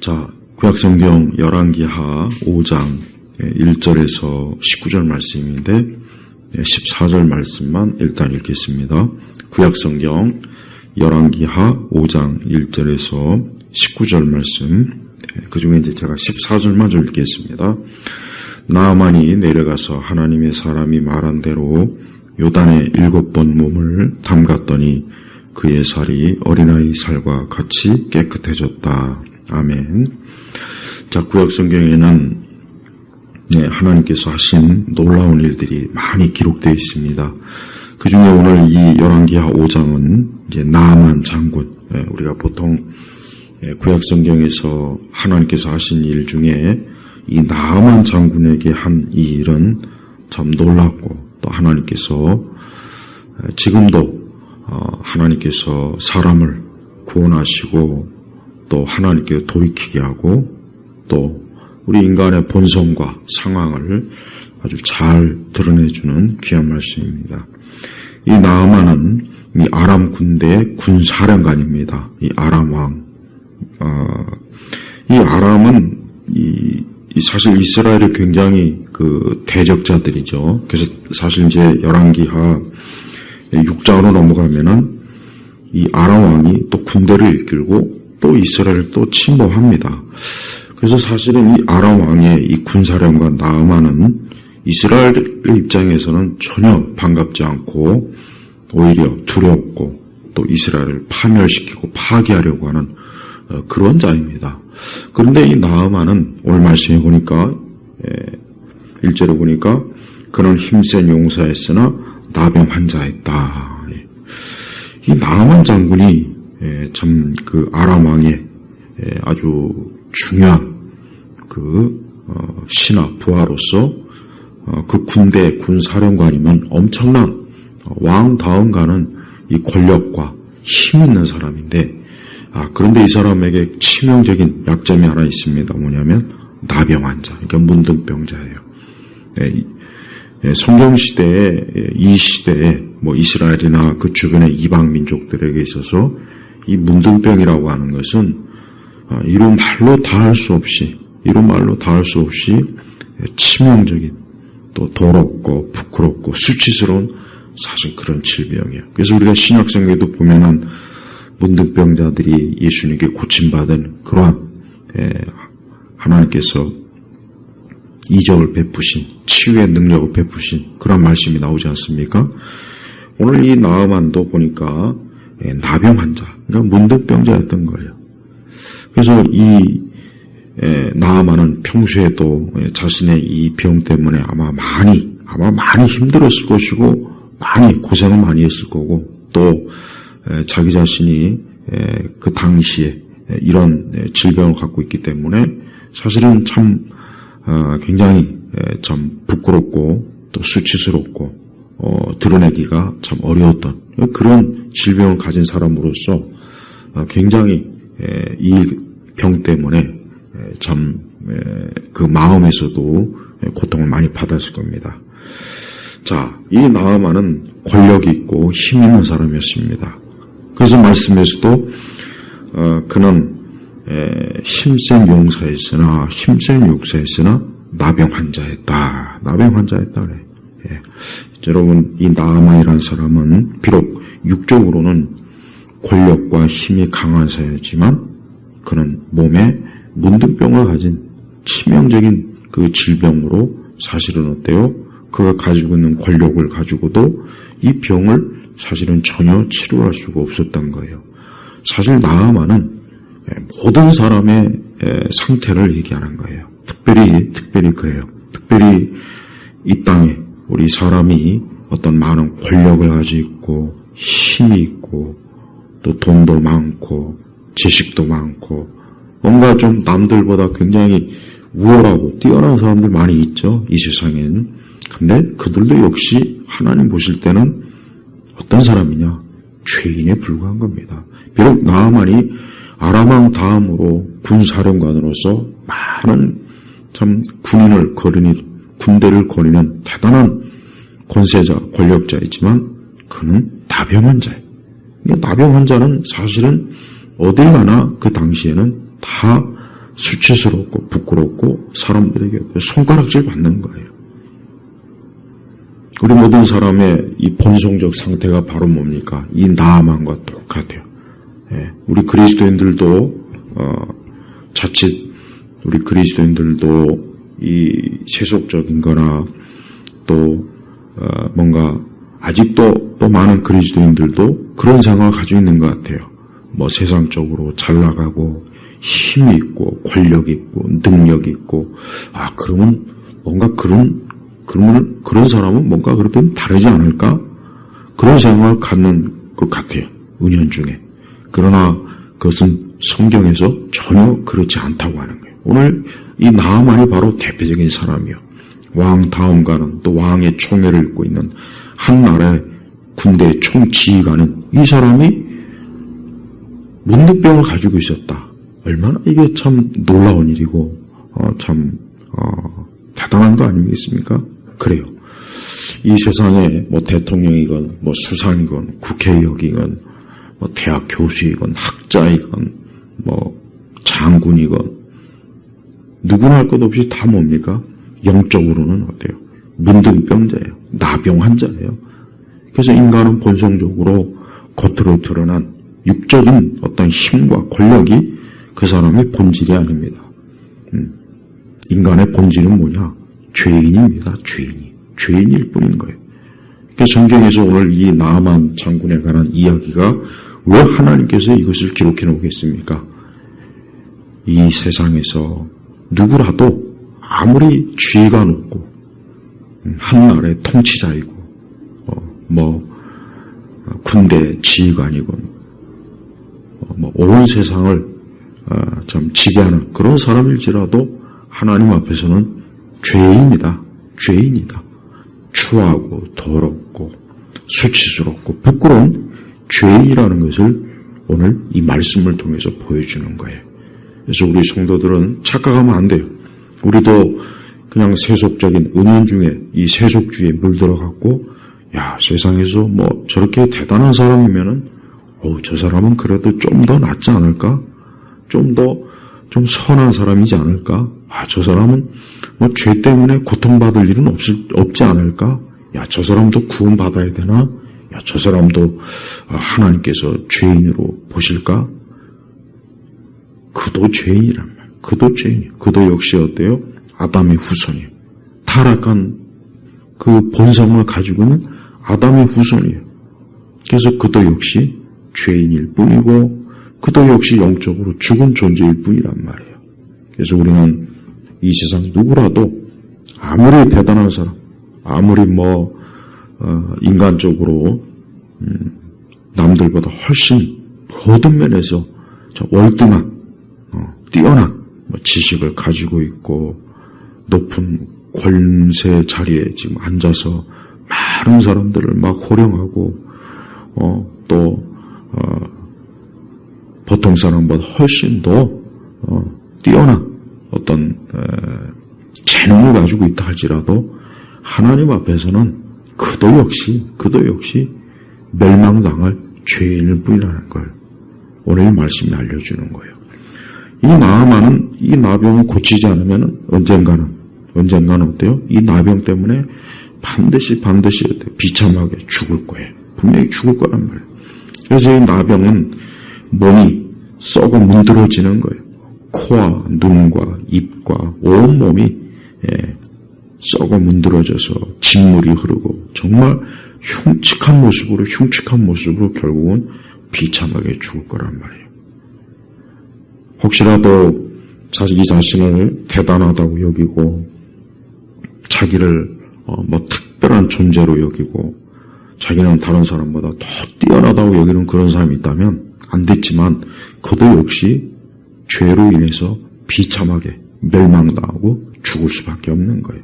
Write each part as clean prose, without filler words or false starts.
자, 구약성경 열왕기하 5장 1절에서 19절 말씀인데 14절 말씀만 일단 읽겠습니다. 구약성경 열왕기하 5장 1절에서 19절 말씀, 그 중에 이제 제가 14절만 좀 읽겠습니다. 나아만이 내려가서 하나님의 사람이 말한 대로 요단에 7번 몸을 담갔더니 그의 살이 어린아이 살과 같이 깨끗해졌다. 아멘. 자, 구약성경에는 하나님께서 하신 놀라운 일들이 많이 기록되어 있습니다. 그 중에 오늘 이 열왕기하 5장은 이제 나아만 장군, 우리가 보통 구약성경에서 하나님께서 하신 일 중에 이 나아만 장군에게 한 이 일은 참 놀랍고, 또 하나님께서 지금도 하나님께서 사람을 구원하시고 또 하나님께 돌이키게 하고 또 우리 인간의 본성과 상황을 아주 잘 드러내주는 귀한 말씀입니다. 이 나아만은 이 아람 군대의 군사령관입니다. 이 아람 왕. 이 아람은 사실 이스라엘이 굉장히 그 대적자들이죠. 그래서 사실 이제 열왕기하 6장으로 넘어가면은 이 아람 왕이 또 군대를 이끌고 또 이스라엘을 또 침범합니다. 그래서 사실은 이 아람 왕의 이 군사령관 나아만은 이스라엘의 입장에서는 전혀 반갑지 않고 오히려 두렵고 또 이스라엘을 파멸시키고 파괴하려고 하는 그런 자입니다. 그런데 이 나아만은 오늘 말씀해 보니까 1절에 보니까 그는 힘센 용사였으나 나병 환자였다. 이 나아만 장군이 참 그 아람 왕의 아주 중요한 그 신하 부하로서 그 군대 군사령관이면 엄청난 왕 다음 가는 이 권력과 힘 있는 사람인데, 그런데 이 사람에게 치명적인 약점이 하나 있습니다. 뭐냐면 나병 환자, 그러니까 문둥병자예요. 성경 시대에 이 시대에 뭐 이스라엘이나 그 주변의 이방 민족들에게 있어서 이 문둥병이라고 하는 것은 이런 말로 다 할 수 없이 치명적인 또 더럽고 부끄럽고 수치스러운 사실 그런 질병이에요. 그래서 우리가 신약성경에도 보면은 문둥병자들이 예수님께 고침받은 그러한 하나님께서 이적을 베푸신 치유의 능력을 베푸신 그런 말씀이 나오지 않습니까? 오늘 이 나아만도 보니까 나병 환자, 그러니까 문둥병자였던 거예요. 그래서 이 나아만은 평소에도 자신의 이 병 때문에 아마 많이 힘들었을 것이고 많이 고생을 많이 했을 거고 또 자기 자신이 그 당시에 이런 질병을 갖고 있기 때문에 사실은 참 굉장히 참 부끄럽고 또 수치스럽고 드러내기가 참 어려웠던 그런 질병을 가진 사람으로서 굉장히 이 병 때문에 참 그 마음에서도 고통을 많이 받았을 겁니다. 자, 이 나아만은 권력이 있고 힘 있는 사람이었습니다. 그래서 말씀에서도 그는 힘센 용사였으나 나병 환자였다. 나병 환자였다 그래. 여러분, 이 나아만이라는 사람은 비록 육적으로는 권력과 힘이 강한 사였지만 그는 몸에 문둥병을 가진 치명적인 그 질병으로 사실은 어때요? 그가 가지고 있는 권력을 가지고도 이 병을 사실은 전혀 치료할 수가 없었던 거예요. 사실 나아만은 모든 사람의 상태를 얘기하는 거예요. 특별히 그래요. 특별히 이 땅에 우리 사람이 어떤 많은 권력을 가지고 있고 힘이 있고 또 돈도 많고 지식도 많고 뭔가 좀 남들보다 굉장히 우월하고 뛰어난 사람들 많이 있죠. 이 세상엔. 근데 그들도 역시 하나님 보실 때는 어떤 사람이냐? 죄인에 불과한 겁니다. 비록 나아만이 아람 왕 다음으로 군사령관으로서 많은 참 군대를 거느리는 대단한 권세자, 권력자이지만 그는 나병 환자예요. 나병 환자는 사실은 어딜 가나 그 당시에는 다 수치스럽고 부끄럽고 사람들에게 손가락질 받는 거예요. 우리 모든 사람의 이 본성적 상태가 바로 뭡니까? 이 나아만과 똑같아요. 예, 우리 그리스도인들도 자칫 우리 그리스도인들도 이 세속적인 거나 또 뭔가 아직도 또 많은 그리스도인들도 그런 생각을 가지고 있는 것 같아요. 뭐 세상적으로 잘 나가고 힘이 있고 권력 있고 능력 있고 그러면 뭔가 그러면 그런 사람은 뭔가 그렇든 다르지 않을까? 그런 생각을 갖는 것 같아요. 은연중에. 그러나 그것은 성경에서 전혀 그렇지 않다고 하는 거예요. 오늘 이 나아만이 바로 대표적인 사람이요. 왕 다음가는 또 왕의 총애를 입고 있는 한 나라의 군대의 총지휘관인 이 사람이 문득병을 가지고 있었다. 얼마나 이게 참 놀라운 일이고 대단한 거 아니겠습니까? 그래요. 이 세상에 뭐 대통령이건 뭐 수상이건 국회의원이건 뭐 대학 교수이건 학자이건 뭐 장군이건 누구나 할 것 없이 다 뭡니까? 영적으로는 어때요? 문둥병자예요. 나병 환자예요. 그래서 인간은 본성적으로 겉으로 드러난 육적인 어떤 힘과 권력이 그 사람의 본질이 아닙니다. 인간의 본질은 뭐냐? 죄인입니다. 죄인일 뿐인 거예요. 그래서 성경에서 오늘 이 나아만 장군에 관한 이야기가 왜 하나님께서 이것을 기록해 놓겠습니까? 이 세상에서 누구라도 아무리 지위가 높고 한 나라의 통치자이고 군대 지휘관이고 온 세상을 좀 지배하는 그런 사람일지라도 하나님 앞에서는 죄인이다. 추하고 더럽고 수치스럽고 부끄러운 죄인이라는 것을 오늘 이 말씀을 통해서 보여주는 거예요. 그래서 우리 성도들은 착각하면 안 돼요. 우리도 그냥 세속적인 은연중에 이 세속주의에 물들어갖고 세상에서 뭐 저렇게 대단한 사람이면은 저 사람은 그래도 좀 더 낫지 않을까? 좀 선한 사람이지 않을까? 저 사람은 뭐 죄 때문에 고통받을 일은 없지 않을까? 저 사람도 구원받아야 되나? 저 사람도 하나님께서 죄인으로 보실까? 그도 죄인이란 말이에요. 그도 죄인이에요. 그도 역시 어때요? 아담의 후손이에요. 타락한 그 본성을 가지고는 아담의 후손이에요. 그래서 그도 역시 죄인일 뿐이고 그도 역시 영적으로 죽은 존재일 뿐이란 말이에요. 그래서 우리는 이 세상 누구라도 아무리 대단한 사람, 아무리 인간적으로 남들보다 훨씬 모든 면에서 월등한 뛰어난 지식을 가지고 있고 높은 권세 자리에 지금 앉아서 많은 사람들을 막 호령하고 보통 사람보다 훨씬 더 뛰어난 어떤 재능을 가지고 있다 할지라도 하나님 앞에서는 그도 역시 멸망당할 죄인일 뿐이라는 걸 오늘 말씀이 알려주는 거예요. 이 나아만은 이 나병을 고치지 않으면 언젠가는 어때요? 이 나병 때문에 반드시 비참하게 죽을 거예요. 분명히 죽을 거란 말이에요. 그래서 이 나병은 몸이 썩어 문드러지는 거예요. 코와 눈과 입과 온 몸이 썩어 문드러져서 진물이 흐르고 정말 흉측한 모습으로 결국은 비참하게 죽을 거란 말이에요. 혹시라도 자기 자신을 대단하다고 여기고 자기를 특별한 존재로 여기고 자기는 다른 사람보다 더 뛰어나다고 여기는 그런 사람이 있다면 안 됐지만 그도 역시 죄로 인해서 비참하게 멸망당하고 죽을 수밖에 없는 거예요.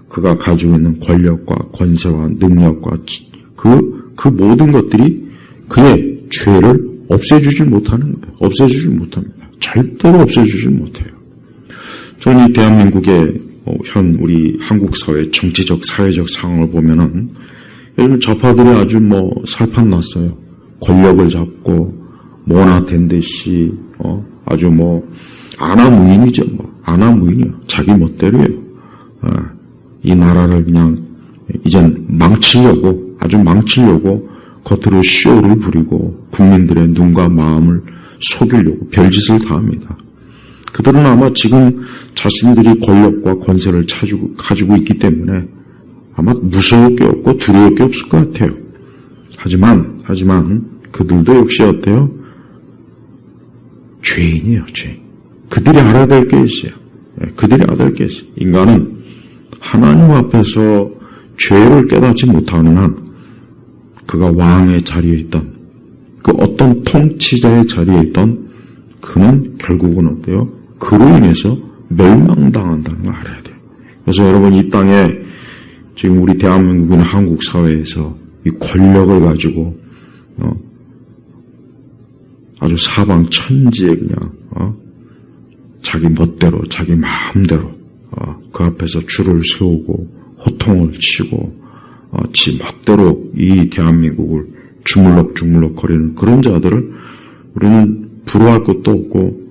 그가 가지고 있는 권력과 권세와 능력과 그 모든 것들이 그의 죄를 없애주질 못하는 거예요. 없애주질 못합니다. 절대로 없애주질 못해요. 저는 이 대한민국의 현 우리 한국 사회 정치적 사회적 상황을 보면은 요즘 좌파들이 아주 살판났어요. 권력을 잡고 모나된 듯이 아주 아나무인이죠. 아나무인이요. 자기 멋대로예요. 이 나라를 그냥 이젠 망치려고, 아주 망치려고 겉으로 쇼를 부리고 국민들의 눈과 마음을 속이려고 별짓을 다 합니다. 그들은 아마 지금 자신들이 권력과 권세를 가지고 있기 때문에 아마 무서울 게 없고 두려울 게 없을 것 같아요. 하지만 그들도 역시 어때요? 죄인이에요, 죄인. 그들이 알아야 될 게 있어요. 그들이 알아야 될 게 있어요. 인간은 하나님 앞에서 죄를 깨닫지 못하는 한 그가 왕의 자리에 있던 그 어떤 통치자의 자리에 있던 그는 결국은 어때요? 그로 인해서 멸망당한다는 걸 알아야 돼요. 그래서 여러분 이 땅에 지금 우리 대한민국이나 한국 사회에서 이 권력을 가지고 아주 사방천지에 그냥 자기 멋대로 자기 마음대로 그 앞에서 줄을 세우고 호통을 치고 지 멋대로 이 대한민국을 주물럭주물럭 거리는 그런 자들을 우리는 부러워할 것도 없고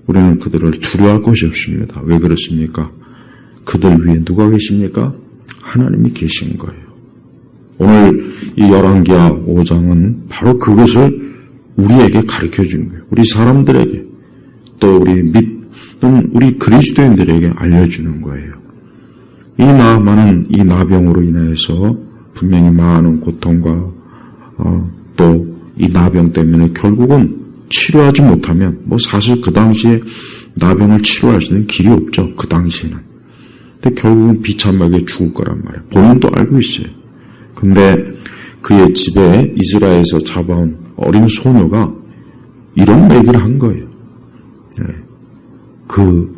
우리는 그들을 두려워할 것이 없습니다. 왜 그렇습니까? 그들 위에 누가 계십니까? 하나님이 계신 거예요. 오늘 이 열왕기하 5장은 바로 그것을 우리에게 가르쳐 주는 거예요. 우리 사람들에게 또 우리 그리스도인들에게 알려주는 거예요. 이 나아만은 이 나병으로 인해서 분명히 많은 고통과 또 이 나병 때문에 결국은 치료하지 못하면 사실 그 당시에 나병을 치료할 수 있는 길이 없죠. 그 당시에는. 근데 결국은 비참하게 죽을 거란 말이에요. 본인도 알고 있어요. 근데 그의 집에 이스라엘에서 잡아온 어린 소녀가 이런 얘기를 한 거예요. 그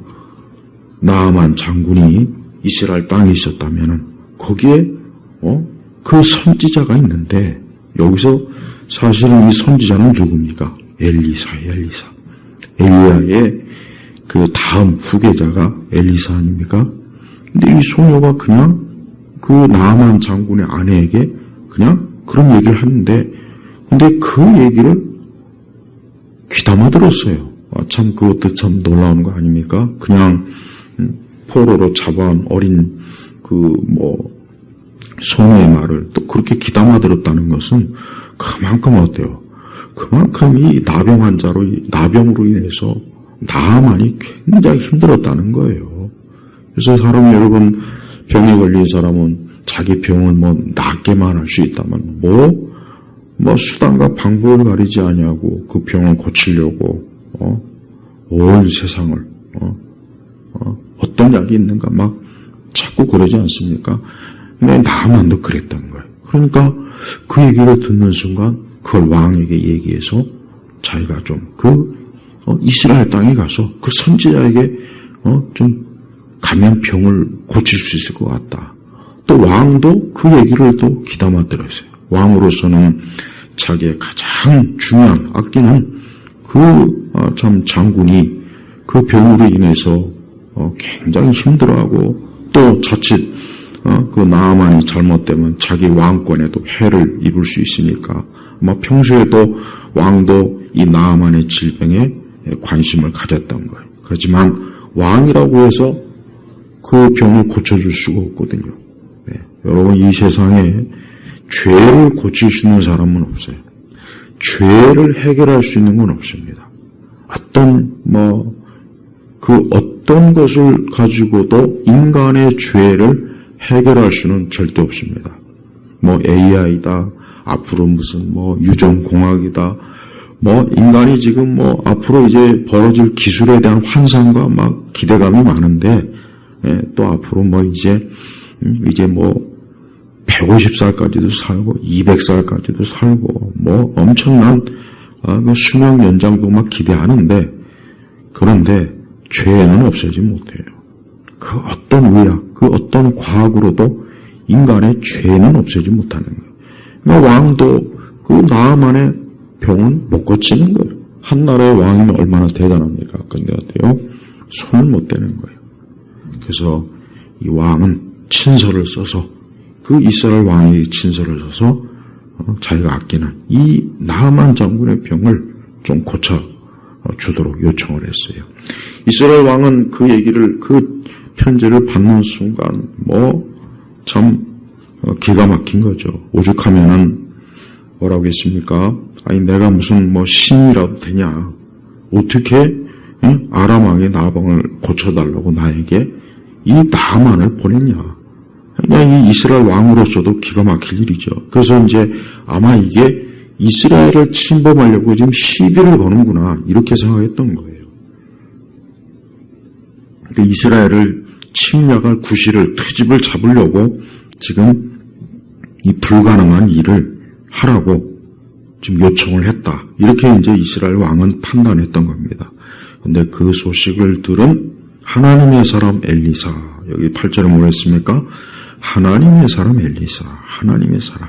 나아만 장군이 이스라엘 땅에 있었다면은 거기에 그 선지자가 있는데 여기서 사실은 이 선지자는 누굽니까? 엘리야의 그 다음 후계자가 엘리사 아닙니까? 근데 이 소녀가 그냥 그 나아만 장군의 아내에게 그냥 그런 얘기를 하는데 근데 그 얘기를 귀담아 들었어요. 참 그것도 참 놀라운 거 아닙니까? 그냥 포로로 잡아온 어린 소녀의 말을 또 그렇게 귀담아 들었다는 것은 그만큼 어때요? 그만큼 이 나병 환자로 나병으로 인해서 나아만이 굉장히 힘들었다는 거예요. 그래서 여러분 병에 걸린 사람은 자기 병을 낫게만 할 수 있다면 수단과 방법을 가리지 아니하고 그 병을 고치려고 온 세상을 어떤 약이 있는가 막 자꾸 그러지 않습니까? 근데 나아만도 그랬던 거예요. 그러니까 그 얘기를 듣는 순간 그걸 왕에게 얘기해서 자기가 좀 이스라엘 땅에 가서 그 선지자에게 좀 가면 병을 고칠 수 있을 것 같다. 또 왕도 그 얘기를 또 귀담아 들었어요. 왕으로서는 자기의 가장 중요한 아끼는 참 장군이 그 병으로 인해서 굉장히 힘들어하고 또 자칫 그 나아만이 잘못되면 자기 왕권에도 해를 입을 수 있으니까 평소에도 왕도 이 나아만의 질병에 관심을 가졌던 거예요. 하지만 왕이라고 해서 그 병을 고쳐줄 수가 없거든요. 여러분 이 세상에 죄를 고칠 수 있는 사람은 없어요. 죄를 해결할 수 있는 건 없습니다. 어떤 것을 가지고도 인간의 죄를 해결할 수는 절대 없습니다. AI다, 앞으로 무슨 유전공학이다, 인간이 지금 앞으로 이제 벌어질 기술에 대한 환상과 기대감이 많은데, 또 앞으로 이제 150살까지도 살고, 200살까지도 살고, 엄청난, 수명 연장도 기대하는데, 그런데 죄는 없애지 못해요. 그 어떤 의학, 그 어떤 과학으로도 인간의 죄는 없애지 못하는 거예요. 그러니까 왕도 그 나아만의 병은 못 고치는 거예요. 한 나라의 왕이면 얼마나 대단합니까? 근데 어때요? 손을 못 대는 거예요. 그래서 이 왕은 친서를 써서 그 이스라엘 왕이 친서를 써서 자기가 아끼는 이 나아만 장군의 병을 좀 고쳐 주도록 요청을 했어요. 이스라엘 왕은 그 얘기를, 그 편지를 받는 순간 참 기가 막힌 거죠. 오죽하면은 뭐라고 했습니까? 아니 내가 무슨 신이라도 되냐? 어떻게 아람 왕의 나방을 고쳐달라고 나에게 이 나만을 보냈냐? 그냥 이 이스라엘 왕으로서도 기가 막힐 일이죠. 그래서 이제 아마 이게 이스라엘을 침범하려고 지금 시비를 거는구나 이렇게 생각했던 거예요. 그러니까 이스라엘을 침략할 구실을 트집을 잡으려고 지금 이 불가능한 일을 하라고 지금 요청을 했다. 이렇게 이제 이스라엘 왕은 판단했던 겁니다. 근데 그 소식을 들은 하나님의 사람 엘리사, 여기 8절에 뭐라 했습니까? 하나님의 사람 엘리사, 하나님의 사람.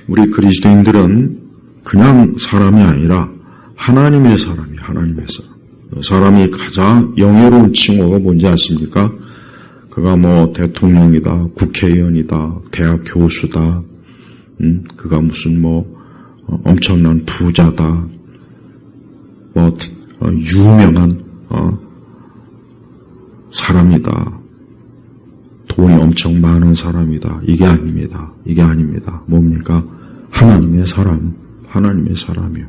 우리 그리스도인들은 그냥 사람이 아니라 하나님의 사람이, 하나님의 사람. 사람이 가장 영예로운 칭호가 뭔지 아십니까? 그가 대통령이다, 국회의원이다, 대학 교수다, 그가 무슨 엄청난 부자다, 유명한 사람이다, 돈이 엄청 많은 사람이다. 이게 아닙니다. 이게 아닙니다. 뭡니까? 하나님의 사람, 하나님의 사람이요.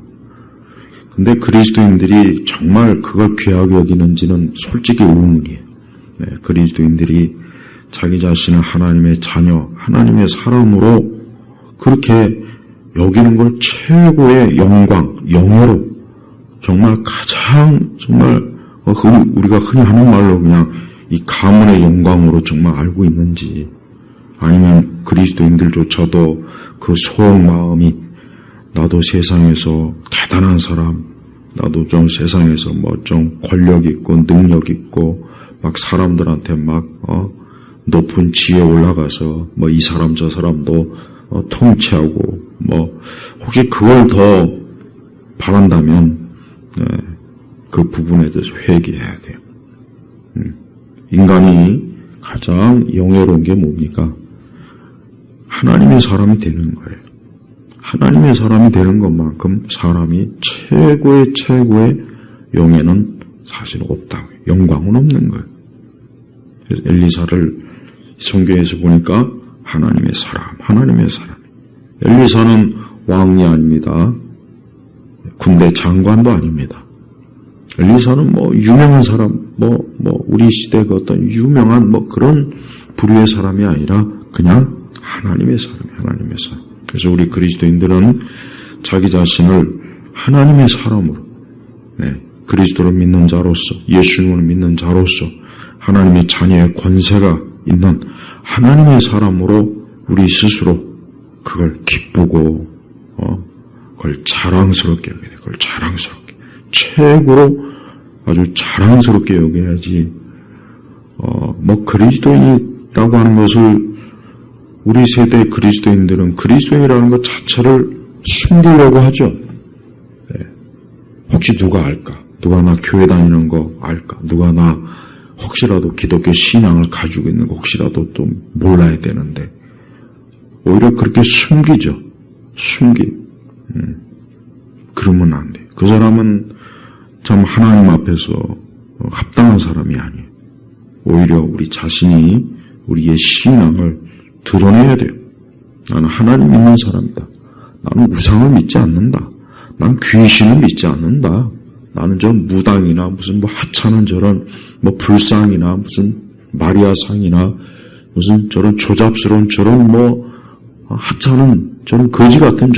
근데 그리스도인들이 정말 그걸 귀하게 여기는지는 솔직히 의문이에요. 네, 그리스도인들이 자기 자신을 하나님의 자녀, 하나님의 사람으로 그렇게 여기는 걸 최고의 영광, 영예로 정말 가장 정말 우리가 흔히 하는 말로 그냥 이 가문의 영광으로 정말 알고 있는지, 아니면 그리스도인들조차도 그 속마음이 나도 세상에서 대단한 사람, 나도 좀 세상에서 좀 권력 있고 능력 있고 막 사람들한테 높은 지에 올라가서 이 사람 저 사람도 통치하고 혹시 그걸 더 바란다면 그 부분에 대해서 회개해야 돼요. 인간이 가장 영예로운 게 뭡니까? 하나님의 사람이 되는 거예요. 하나님의 사람이 되는 것만큼 사람이 최고의 영예는 사실 없다고요. 영광은 없는 거예요. 그래서 엘리사를 성경에서 보니까 하나님의 사람, 하나님의 사람. 엘리사는 왕이 아닙니다. 군대 장관도 아닙니다. 엘리사는 유명한 사람, 우리 시대 그 어떤 유명한 그런 부류의 사람이 아니라 그냥 하나님의 사람이에요. 하나님의 사람. 그래서 우리 그리스도인들은 자기 자신을 하나님의 사람으로, 그리스도를 믿는 자로서, 예수님을 믿는 자로서, 하나님의 자녀의 권세가 있는 하나님의 사람으로 우리 스스로 그걸 기쁘고, 그걸 자랑스럽게 여겨야 돼. 그걸 자랑스럽게. 최고로 아주 자랑스럽게 여겨야지, 그리스도인이라고 하는 것을 우리 세대 그리스도인들은 그리스도인이라는 것 자체를 숨기려고 하죠. 네. 혹시 누가 알까? 누가 나 교회 다니는 거 알까? 누가 나 혹시라도 기독교 신앙을 가지고 있는 거 혹시라도 또 몰라야 되는데 오히려 그렇게 숨기죠. 그러면 안 돼. 그 사람은 참 하나님 앞에서 합당한 사람이 아니에요. 오히려 우리 자신이 우리의 신앙을 드러내야 돼요. 나는 하나님 믿는 사람이다. 나는 우상을 믿지 않는다. 난 귀신을 믿지 않는다. 나는 저 무당이나 무슨 하찮은 저런 불상이나 무슨 마리아상이나 무슨 저런 조잡스러운 저런 하찮은 저런 거지 같은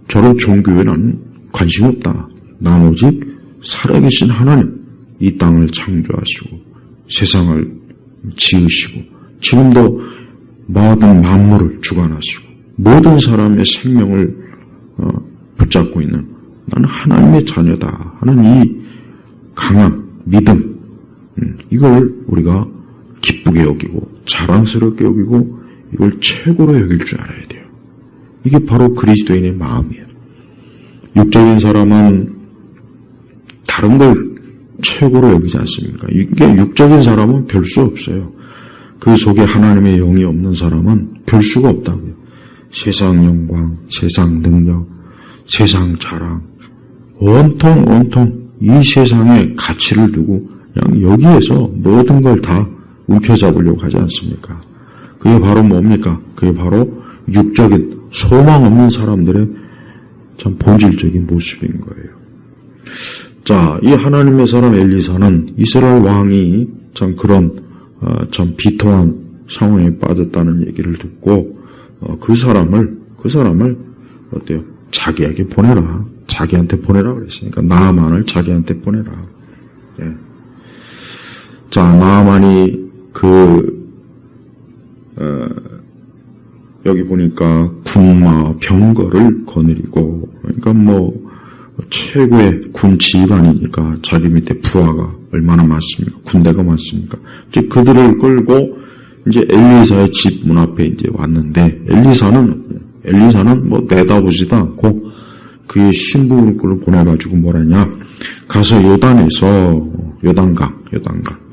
저런 종교에 나는 관심이 없다. 난 오직 살아계신 하나님, 이 땅을 창조하시고 세상을 지으시고 지금도 모든 만물을 주관하시고 모든 사람의 생명을 붙잡고 있는 나는 하나님의 자녀다 하는 이 강한 믿음, 이걸 우리가 기쁘게 여기고 자랑스럽게 여기고 이걸 최고로 여길 줄 알아야 돼요. 이게 바로 그리스도인의 마음이에요. 육적인 사람은 다른 걸 최고로 여기지 않습니까? 이게 육적인 사람은 별 수 없어요. 그 속에 하나님의 영이 없는 사람은 별 수가 없다고요. 세상 영광, 세상 능력, 세상 자랑, 온통 이 세상에 가치를 두고 그냥 여기에서 모든 걸 다 움켜잡으려고 하지 않습니까? 그게 바로 뭡니까? 그게 바로 육적인 소망 없는 사람들의 참 본질적인 모습인 거예요. 자, 이 하나님의 사람 엘리사는 이스라엘 왕이 참 그런 참 비통한 상황에 빠졌다는 얘기를 듣고 그 사람을 어때요? 자기에게 보내라. 자기한테 보내라 그랬으니까 나아만을 자기한테 보내라. 예. 자, 나아만이 여기 보니까 군마 병거를 거느리고, 그러니까 최고의 군 지휘관이니까 자기 밑에 부하가 얼마나 많습니까? 군대가 많습니까? 이제 그들을 끌고 이제 엘리사의 집 문 앞에 이제 왔는데, 엘리사는 내다보지도 않고 그의 신부를 보내가지고 뭐라냐? 가서 요단강,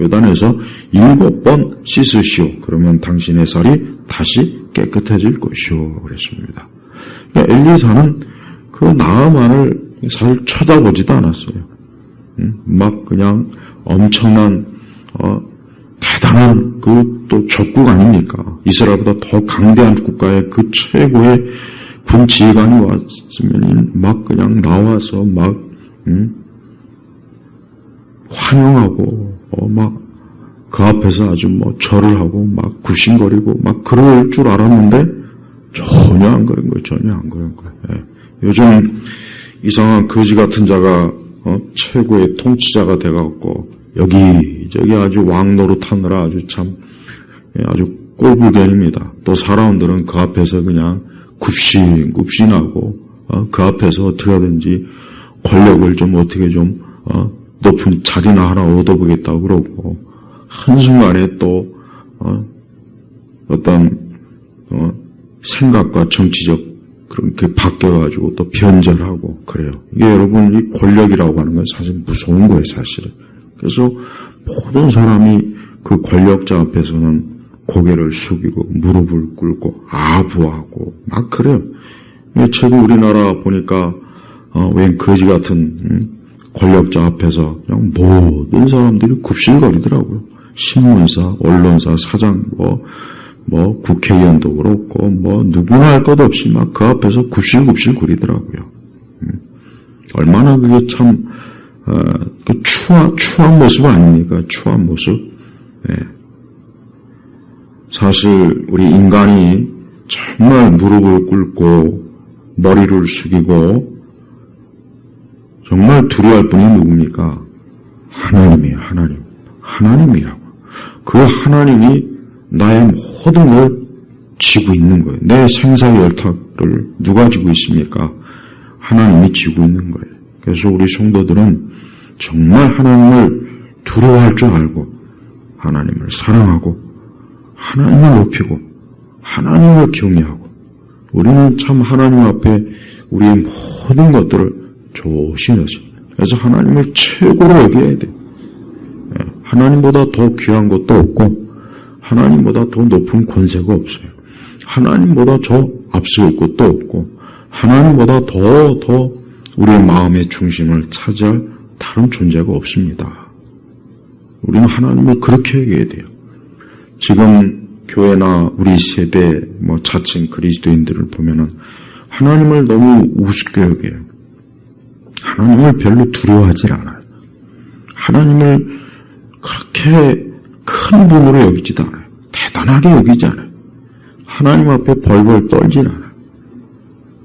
요단에서 7번 씻으시오. 그러면 당신의 살이 다시 깨끗해질 것이오. 그랬습니다. 그러니까 엘리사는 그 나아만을 사실 쳐다보지도 않았어요. 막 그냥 엄청난 대단한 또 적국 아닙니까? 이스라엘보다 더 강대한 국가의 그 최고의 군 지휘관이 왔으면 막 그냥 나와서 막 환영하고 막 그 앞에서 아주 절을 하고 막 굽신거리고 막 그럴 줄 알았는데 전혀 안 그런 거예요. 예. 요즘 이상한 거지 같은 자가 최고의 통치자가 돼갖고 여기저기 아주 왕 노릇하느라 아주 꼴불견입니다. 또 사람들은 그 앞에서 그냥 굽신하고 그 앞에서 어떻게 하든지 권력을 어떻게 높은 자리나 하나 얻어보겠다고 그러고 한순간에 또 어떤 생각과 정치적 그렇게 바뀌어가지고 또 변절하고 그래요. 이게 여러분 이 권력이라고 하는 건 사실 무서운 거예요, 사실은. 그래서 모든 사람이 그 권력자 앞에서는 고개를 숙이고 무릎을 꿇고 아부하고 막 그래요. 최근 우리나라 보니까 웬 거지 같은 권력자 앞에서 그냥 모든 사람들이 굽신거리더라고요. 신문사, 언론사, 사장, 국회의원도 그렇고 누구나 할 것 없이 막 그 앞에서 굽실굽실 거리더라고요. 얼마나 그게 참 추한 모습 아닙니까? 추한 모습. 네. 사실 우리 인간이 정말 무릎을 꿇고 머리를 숙이고 정말 두려워할 분이 누굽니까? 하나님이에요. 하나님이라고. 그 하나님이 나의 모든 걸 쥐고 있는 거예요. 내 생사열탁을 누가 쥐고 있습니까? 하나님이 쥐고 있는 거예요. 그래서 우리 성도들은 정말 하나님을 두려워할 줄 알고 하나님을 사랑하고 하나님을 높이고 하나님을 경외하고 우리는 참 하나님 앞에 우리의 모든 것들을 조심해서 그래서 하나님을 최고로 여겨야 돼요. 하나님보다 더 귀한 것도 없고 하나님보다 더 높은 권세가 없어요. 하나님보다 더 앞설 것도 없고 하나님보다 더 우리의 마음의 중심을 차지할 다른 존재가 없습니다. 우리는 하나님을 그렇게 여겨야 돼요. 지금 교회나 우리 세대 자칭 그리스도인들을 보면은 하나님을 너무 우습게 여겨요. 하나님을 별로 두려워하지 않아요. 하나님을 그렇게 큰 분으로 여기지도 않아요. 대단하게 여기지 않아요. 하나님 앞에 벌벌 떨진 않아요.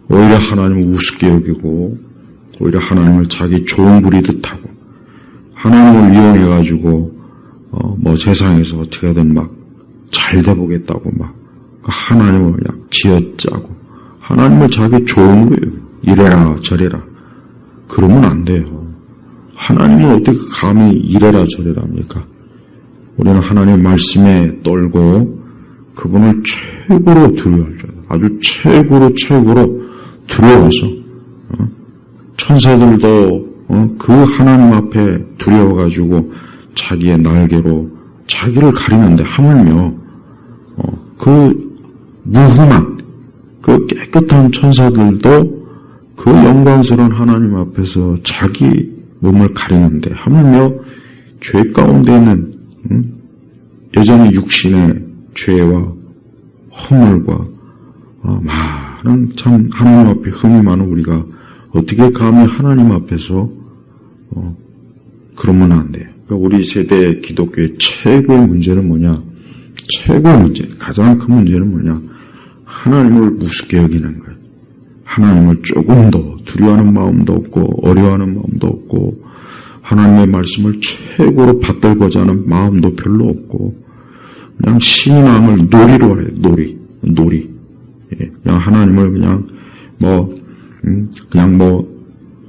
오히려 하나님을 우습게 여기고 오히려 하나님을 자기 좋은 부리듯 하고 하나님을 이용해가지고 세상에서 어떻게든 막 잘 돼보겠다고 막 하나님을 그냥 쥐어짜고 하나님을 자기 좋은 거예요. 이래라 저래라 그러면 안 돼요. 하나님을 어떻게 감히 이래라 저래라 합니까? 우리는 하나님의 말씀에 떨고 그분을 최고로 두려워할 줄 알아요. 아주 최고로 두려워서 천사들도 그 하나님 앞에 두려워가지고 자기의 날개로 자기를 가리는데 하물며 그 무흠한 그 깨끗한 천사들도 그 영광스러운 하나님 앞에서 자기 몸을 가리는데 하물며 죄 가운데 있는 여전히 육신의 죄와 허물과 많은 참 하나님 앞에 흠이 많은 우리가 어떻게 감히 하나님 앞에서 그러면 안 돼요. 그러니까 우리 세대 기독교의 최고의 문제는 뭐냐? 최고의 문제, 가장 큰 문제는 뭐냐? 하나님을 우습게 여기는 거예요. 하나님을 조금 더 두려워하는 마음도 없고 어려워하는 마음도 없고 하나님의 말씀을 최고로 받들고자 하는 마음도 별로 없고 그냥 신앙을 놀이로 해요. 놀이. 예, 그냥 하나님을 그냥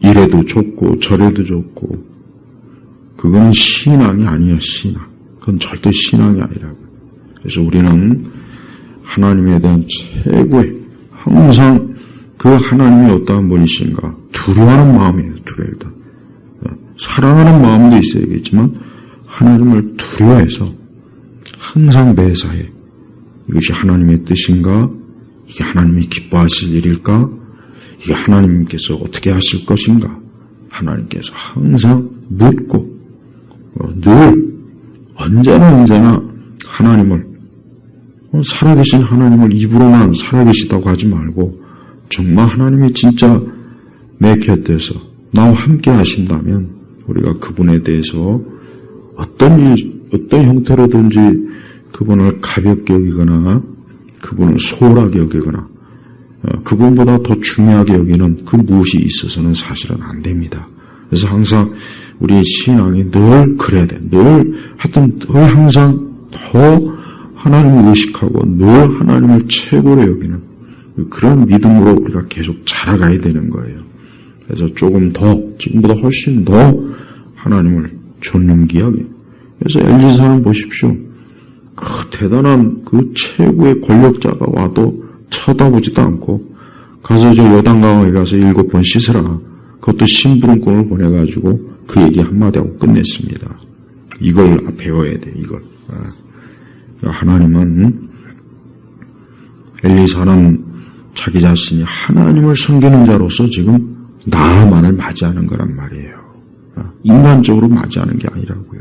이래도 좋고 저래도 좋고 그건 신앙이 아니에요. 신앙. 그건 절대 신앙이 아니라고. 그래서 우리는 하나님에 대한 최고의 항상 그 하나님이 어떠한 분이신가 두려워하는 마음이에요. 일단 사랑하는 마음도 있어야겠지만 하나님을 두려워해서 항상 매사에 이것이 하나님의 뜻인가? 이게 하나님이 기뻐하실 일일까? 이게 하나님께서 어떻게 하실 것인가? 하나님께서 항상 묻고 늘 언제나 하나님을 살아계신 하나님을 입으로만 살아계시다고 하지 말고 정말 하나님이 진짜 내 곁에서 나와 함께 하신다면 우리가 그분에 대해서 어떤 형태로든지 그분을 가볍게 여기거나 그분을 소홀하게 여기거나 그분보다 더 중요하게 여기는 그 무엇이 있어서는 사실은 안 됩니다. 그래서 항상 우리 신앙이 늘 그래야 돼. 늘 항상 더 하나님을 의식하고 늘 하나님을 최고로 여기는 그런 믿음으로 우리가 계속 자라가야 되는 거예요. 그래서 조금 더 지금보다 훨씬 더 하나님을 존귀하게. 그래서 엘리사는 보십시오. 그 대단한 그 최고의 권력자가 와도 쳐다보지도 않고 가서 저 요단강에 가서 7번 씻으라. 그것도 심부름꾼을 보내가지고 그 얘기 한마디 하고 끝냈습니다. 이걸 배워야 돼. 이걸. 하나님은 엘리사는 자기 자신이 하나님을 섬기는 자로서 지금 나아만을 맞이하는 거란 말이에요. 인간적으로 맞이하는 게 아니라고요.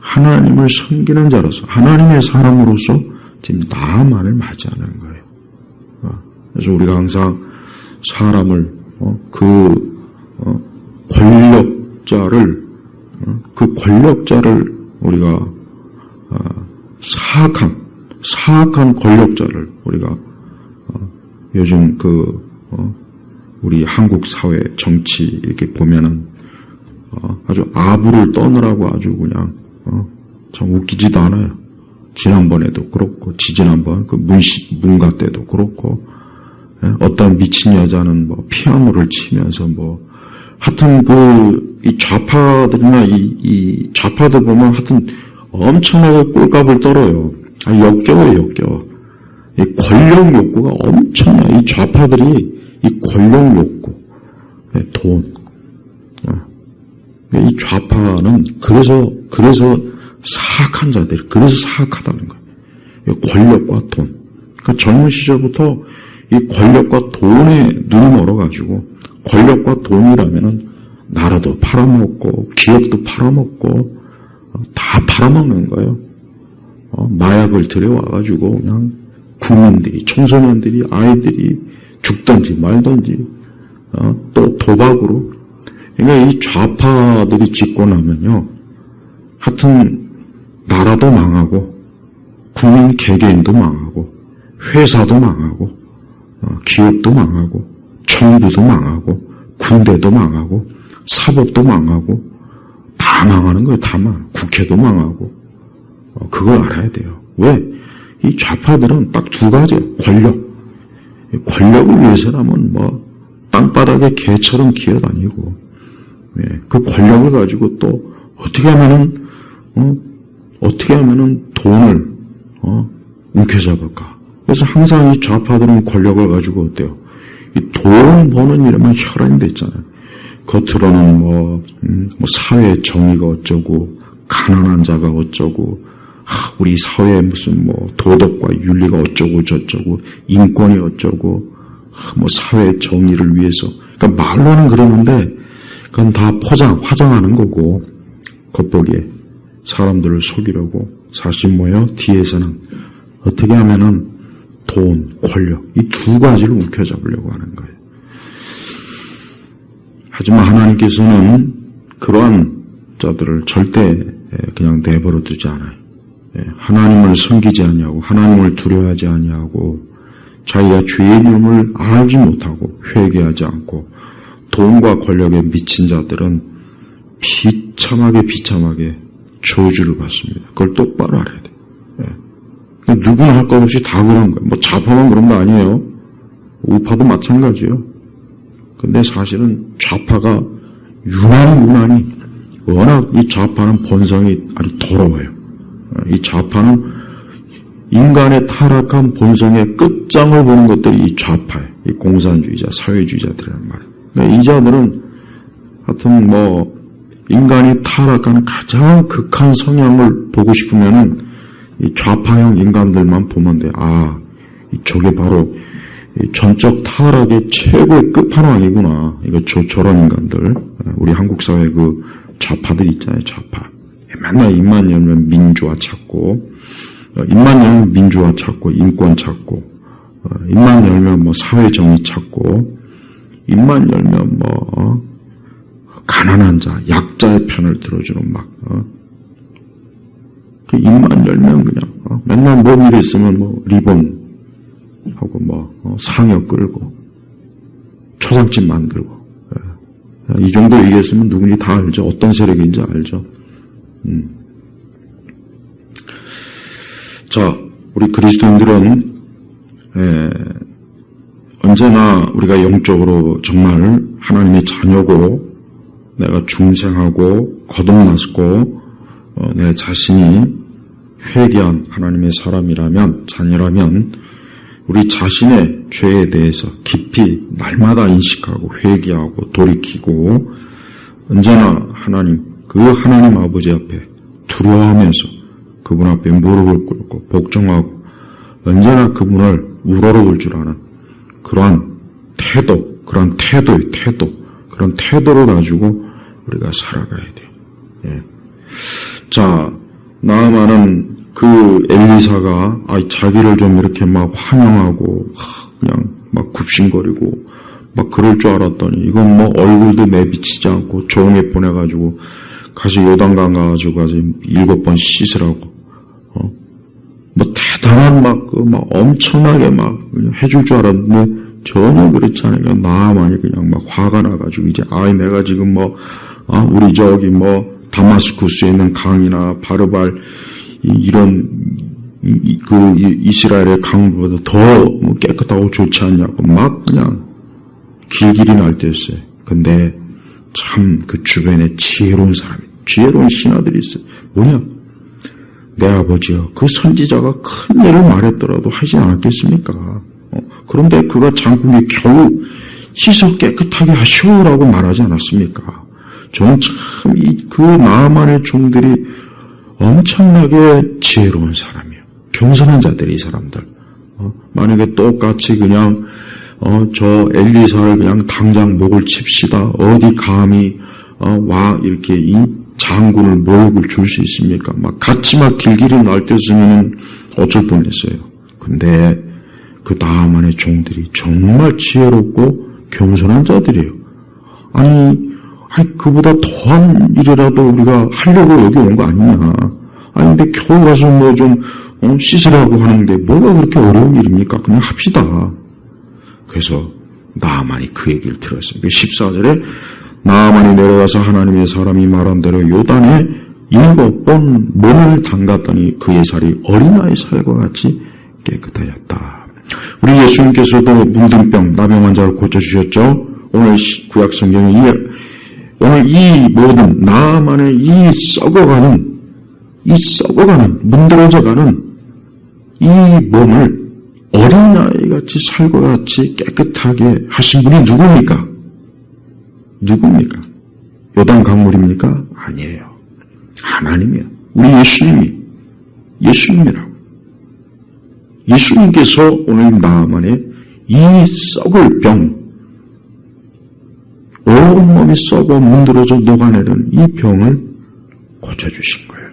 하나님을 섬기는 자로서 하나님의 사람으로서 지금 나아만을 맞이하는 거예요. 그래서 우리가 항상 사람을 권력자를 우리가 사악한 권력자를 우리가 요즘 우리 한국 사회 정치 이렇게 보면은 아주 아부를 떠느라고 아주 그냥 참 웃기지도 않아요. 지난번에도 그렇고 지지난번 그 문가 때도 그렇고 어떤 미친 여자는 피아노를 치면서 하여튼 이 좌파들이나 이 좌파들 보면 하여튼 엄청나게 꼴값을 떨어요. 역겨워요. 이 권력 욕구가 엄청나. 이 좌파들이 이 권력 욕구, 돈. 이 좌파는 그래서 사악한 자들, 그래서 사악하다는 거예요. 권력과 돈. 그러니까 젊은 시절부터 이 권력과 돈에 눈이 멀어가지고 권력과 돈이라면은 나라도 팔아먹고 기업도 팔아먹고 다 팔아먹는 거예요. 마약을 들여와가지고 그냥 국민들이, 청소년들이, 아이들이 죽든지 말든지 또 도박으로. 그러니까 이 좌파들이 짓고 나면요, 하여튼 나라도 망하고 국민 개개인도 망하고 회사도 망하고 기업도 망하고 정부도 망하고 군대도 망하고 사법도 망하고 다 망하는 거예요. 다 망. 국회도 망하고. 그걸 알아야 돼요. 왜? 이 좌파들은 딱 두 가지예요. 권력을 위해서라면 땅바닥에 개처럼 기어다니고, 그 권력을 가지고 또 어떻게 하면은 돈을 움켜잡을까. 그래서 항상 이 좌파들은 권력을 가지고 어때요? 이 돈 버는 일에만 혈안이 됐잖아요. 겉으로는 사회 정의가 어쩌고, 가난한 자가 어쩌고, 우리 사회에 무슨 도덕과 윤리가 어쩌고 저쩌고, 인권이 어쩌고, 뭐 사회 정의를 위해서. 그러니까 말로는 그러는데 그건 다 화장하는 거고 겉보기에 사람들을 속이려고 사실 뭐예요? 뒤에서는 어떻게 하면은 돈, 권력 이 두 가지를 움켜잡으려고 하는 거예요. 하지만 하나님께서는 그러한 자들을 절대 그냥 내버려 두지 않아요. 하나님을 섬기지 아니하고 하나님을 두려워하지 아니하고 자기가 주의 이름을 알지 못하고 회개하지 않고 돈과 권력에 미친 자들은 비참하게 저주를 받습니다. 그걸 똑바로 알아야 돼요. 누구나 할 것 없이 다 그런 거예요. 뭐 좌파만 그런 거 아니에요. 우파도 마찬가지예요. 근데 사실은 좌파가 유난히 워낙 이 좌파는 본성이 아주 더러워요. 이 좌파는 인간의 타락한 본성의 끝장을 보는 것들이 이 좌파예요. 이 공산주의자, 사회주의자들이란 말이에요. 그러니까 이 자들은 하여튼 뭐 인간이 타락한 가장 극한 성향을 보고 싶으면은 이 좌파형 인간들만 보면 돼. 아, 저게 바로 이 전적 타락의 최고의 끝판왕이구나. 이거 저런 인간들. 우리 한국 사회 그 좌파들 있잖아요, 좌파. 맨날 입만 열면 민주화 찾고, 입만 열면 민주화 찾고, 인권 찾고, 입만 열면 뭐 사회 정의 찾고, 입만 열면 뭐 가난한 자, 약자의 편을 들어주는 막, 그 입만 열면 그냥 맨날 뭔 일 있으면 뭐 리본 하고 뭐 상여 끌고 초상집 만들고 이 정도 얘기했으면 누군지 다 알죠. 어떤 세력인지 알죠. 자, 우리 그리스도인들은 언제나 우리가 영적으로 정말 하나님의 자녀고 내가 중생하고 거듭났고 내 자신이 회개한 하나님의 사람이라면 자녀라면 우리 자신의 죄에 대해서 깊이 날마다 인식하고 회개하고 돌이키고 언제나 그 하나님 아버지 앞에 두려워하면서 그분 앞에 무릎을 꿇고 복종하고 언제나 그분을 우러러볼 줄 아는 그러한 태도, 그런 태도를 가지고 우리가 살아가야 돼요. 예. 자, 나아만은 그 엘리사가 자기를 좀 이렇게 막 환영하고 그냥 막 굽신거리고 막 그럴 줄 알았더니 이건 뭐 얼굴도 내비치지 않고 종에 보내가지고 가서 요단강 가가지고 7번 씻으라고 뭐 대단한 막 엄청나게 막 해줄 줄 알았는데 전혀 그렇지 않으니까 나만이 그냥 막 화가 나가지고 이제 내가 지금 우리 저기 다마스쿠스에 있는 강이나 바르발 이런 이스라엘의 강보다 더 깨끗하고 좋지 않냐고 막 그냥 길길이 날 때였어요. 근데 참 그 주변에 지혜로운 신하들이 있어요. 뭐냐? 내 아버지요. 그 선지자가 큰 일을 말했더라도 하지 않았겠습니까? 그런데 그가 장군이 겨우 씻어 깨끗하게 하시오라고 말하지 않았습니까? 저는 참 그 나아만의 종들이 엄청나게 지혜로운 사람이에요. 겸손한 자들이 이 사람들. 만약에 똑같이 그냥 저 엘리사를 그냥 당장 목을 칩시다. 어디 감히 와 이렇게 이 장군을 모욕을 줄 수 있습니까? 막 같이 막 길길이 날뛰었으면 어쩔 뻔했어요. 근데 그 나아만의 종들이 정말 지혜롭고 겸손한 자들이에요. 아니 그보다 더한 일이라도 우리가 하려고 여기 온 거 아니냐. 근데 겨우 가서 뭐 좀 씻으라고 하는데 뭐가 그렇게 어려운 일입니까? 그냥 합시다. 그래서 나아만이 그 얘기를 들었어요. 14절에 나아만이 내려가서 하나님의 사람이 말한 대로 요단에 7번 몸을 담갔더니 그의 살이 어린아이 살과 같이 깨끗하였다. 우리 예수님께서도 문둥병, 나병 환자를 고쳐주셨죠. 오늘 구약 성경에 오늘 이 모든 나아만의 이 썩어가는 문드러져가는 이 몸을 어린아이같이 살과 같이 깨끗하게 하신 분이 누굽니까? 요단 강물입니까? 아니에요. 하나님이에요. 우리 예수님이라고. 예수님께서 오늘 나아만의 이 썩을 병, 온몸이 썩어 문드러져 녹아내는 이 병을 고쳐주신 거예요.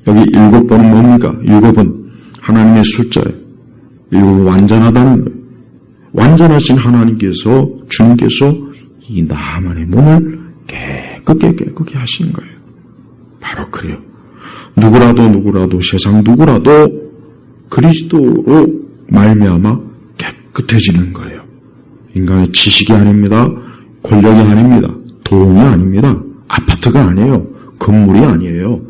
여기 7번은 뭡니까? 7은 하나님의 숫자예요. 7은 완전하다는 거예요. 완전하신 하나님께서, 주님께서 이 나만의 몸을 깨끗게 하신 거예요. 바로 그래요. 누구라도 세상 누구라도 그리스도로 말미암아 깨끗해지는 거예요. 인간의 지식이 아닙니다. 권력이 아닙니다. 돈이 아닙니다. 아파트가 아니에요. 건물이 아니에요.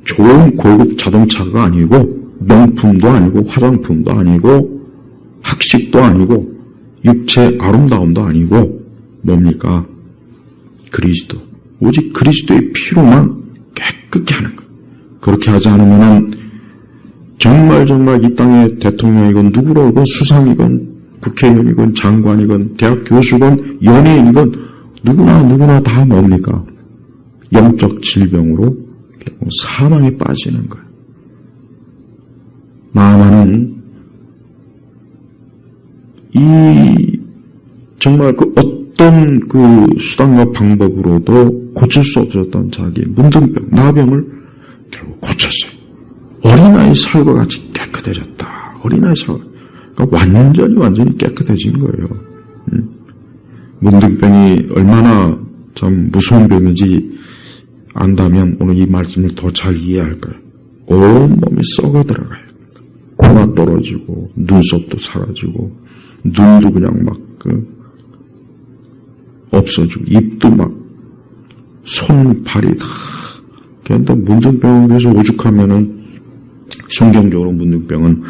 좋은 고급 자동차가 아니고 명품도 아니고 화장품도 아니고 학식도 아니고 육체 아름다움도 아니고 뭡니까? 그리스도. 오직 그리스도의 피로만 깨끗게 하는 거예요. 그렇게 하지 않으면 정말 이 땅의 대통령이건 누구로건 수상이건 국회의원이건 장관이건 대학 교수건 연예인이건 누구나 다 뭡니까? 영적 질병으로 사망에 빠지는 거예요. 나아만은 이 정말 그 어떤 그 수단과 방법으로도 고칠 수 없었던 자기 문둥병, 나병을 결국 고쳤어요. 어린아이 살과 같이 깨끗해졌다. 어린아이 살, 그러니까 완전히 깨끗해진 거예요. 문둥병이 얼마나 참 무서운 병인지 안다면 오늘 이 말씀을 더 잘 이해할 거예요. 온몸이 썩어 들어가요. 코가 떨어지고 눈썹도 사라지고 눈도 그냥 막 없어지고 입도 막 손, 발이 다 그런데 문둥병에서 오죽하면은 성경적으로 문둥병은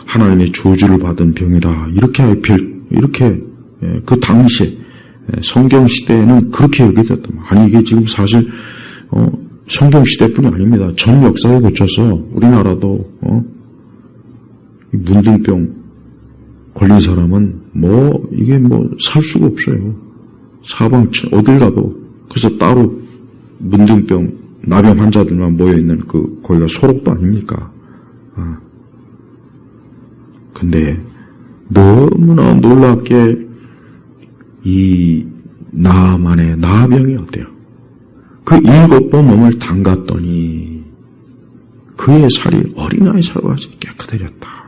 하나님의 저주를 받은 병이다. 이렇게 그 당시에 성경 시대에는 그렇게 여겨졌단 말이에요. 아니 이게 지금 사실 성경 시대뿐이 아닙니다. 전 역사에 거쳐서 우리나라도 문둥병 걸린 사람은 이게 살 수가 없어요. 사방 어딜 가도 그래서 따로 문둥병 나병 환자들만 모여 있는 거기가 소록도 아닙니까? 근데 너무나 놀랍게 이 나만의 나병이 어때요? 그 7번 몸을 담갔더니 그의 살이 어린아이 살과 같이 깨끗해졌다.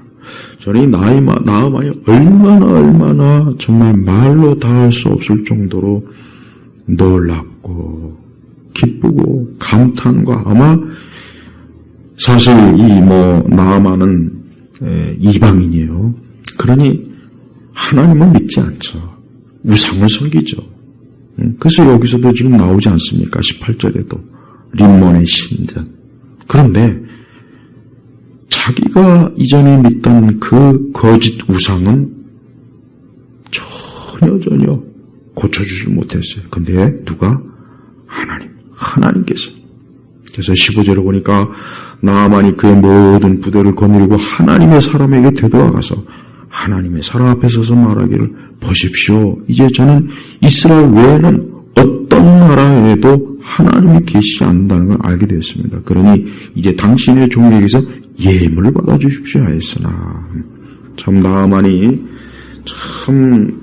저는 이 나만이 얼마나 정말 말로 다 할 수 없을 정도로 놀랍고 기쁘고 감탄과 아마 사실 나아만은 이방인이에요. 그러니 하나님을 믿지 않죠. 우상을 섬기죠. 그래서 여기서도 지금 나오지 않습니까? 18절에도 림몬의 신전. 그런데 자기가 이전에 믿던 그 거짓 우상은 전혀 고쳐주지 못했어요. 근데 누가? 하나님께서. 그래서 15절에 보니까 나아만이 그의 모든 부대를 거느리고 하나님의 사람에게 되돌아가서 하나님의 사람 앞에 서서 말하기를 보십시오. 이제 저는 이스라엘 외에는 어떤 나라에도 하나님이 계시지 않는다는 걸 알게 되었습니다. 그러니 이제 당신의 종에게서 예물을 받아주십시오 하였으나 참 나아만이 참